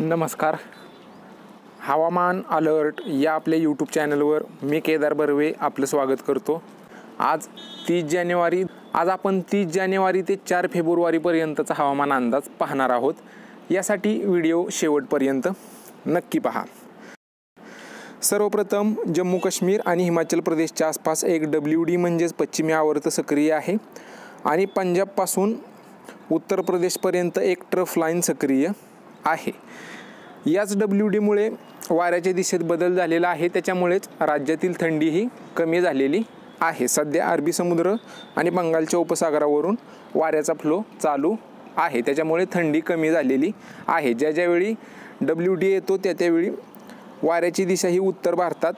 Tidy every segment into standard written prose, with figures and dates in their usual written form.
नमस्कार. हवामान अलर्ट या आपल्या यूट्यूब चॅनलवर मी केदार बर्वे आपलं स्वागत करतो. आज आपण 30 जानेवारी ते 4 फेब्रुवारीपर्यंतचा हवामान अंदाज पाहणार आहोत. यासाठी व्हिडिओ शेवटपर्यंत नक्की पहा. सर्वप्रथम जम्मू काश्मीर आणि हिमाचल प्रदेशच्या आसपास एक WD म्हणजेच पश्चिमी आवर्त सक्रिय आहे आणि पंजाबपासून उत्तर प्रदेशपर्यंत एक ट्रफ लाईन सक्रिय आहे. याच WDमुळे वाऱ्याच्या दिशेत बदल झालेला आहे. त्याच्यामुळेच राज्यातील थंडीही कमी झालेली आहे. सध्या अरबी समुद्र आणि बंगालच्या उपसागरावरून वाऱ्याचा फ्लो चालू आहे. त्याच्यामुळे थंडी कमी झालेली आहे. ज्यावेळी WD येतो त्यावेळी वाऱ्याची दिशा ही उत्तर भारतात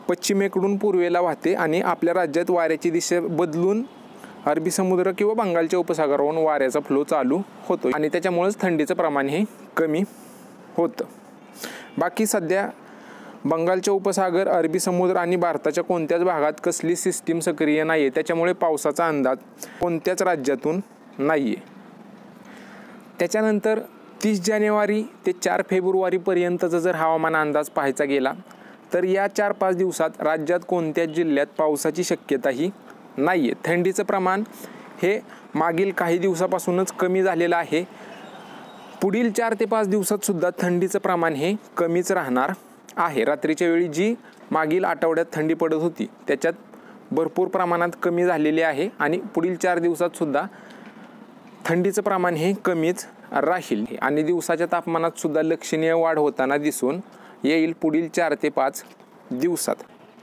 पश्चिमेकडून पूर्वेला वाहते आणि आपल्या राज्यात वाऱ्याची दिशा बदलून अरबी समुद्र किंवा बंगालच्या उपसागरावरून वाऱ्याचा फ्लो चालू होतो आणि त्याच्यामुळेच थंडीचं प्रमाण हे कमी होतं. बाकी सध्या बंगालच्या उपसागर, अरबी समुद्र आणि भारताच्या कोणत्याच भागात कसली सिस्टीम सक्रिय नाही आहे. त्याच्यामुळे पावसाचा अंदाज कोणत्याच राज्यातून नाही आहे. त्याच्यानंतर 30 जानेवारी ते 4 फेब्रुवारीपर्यंतचा जर हवामान अंदाज पाहायचा गेला तर या 4-5 दिवसात राज्यात कोणत्याच जिल्ह्यात पावसाची शक्यताही नाही आहे. थंडीचं प्रमाण हे मागील काही दिवसापासूनच कमी झालेलं आहे. पुढील 4 ते 5 दिवसात सुद्धा थंडीचं प्रमाण हे कमीच राहणार आहे. रात्रीच्या वेळी जी मागील आठवड्यात थंडी पडत होती त्याच्यात भरपूर प्रमाणात कमी झालेली आहे आणि पुढील 4 दिवसात सुद्धा थंडीचं प्रमाण हे कमीच राहील आणि दिवसाच्या तापमानात सुद्धा लक्षणीय वाढ होताना दिसून येईल पुढील 4 ते 5 दिवसात.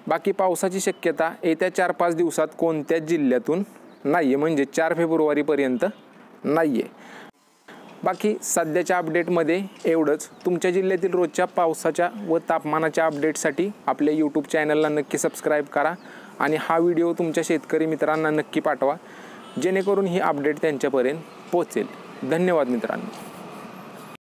बाकी पावसाची शक्यता येत्या 4-5 दिवसात कोणत्याच जिल्ह्यातून नाही आहे, म्हणजे 4 फेब्रुवारीपर्यंत नाही आहे. बाकी सध्याच्या अपडेटमध्ये एवढंच. तुमच्या जिल्ह्यातील रोजच्या पावसाच्या व तापमानाच्या अपडेटसाठी आपल्या यूट्यूब चॅनलला नक्की सबस्क्राईब करा आणि हा व्हिडिओ तुमच्या शेतकरी मित्रांना नक्की पाठवा जेणेकरून ही अपडेट त्यांच्यापर्यंत पोहोचेल. धन्यवाद मित्रांनो.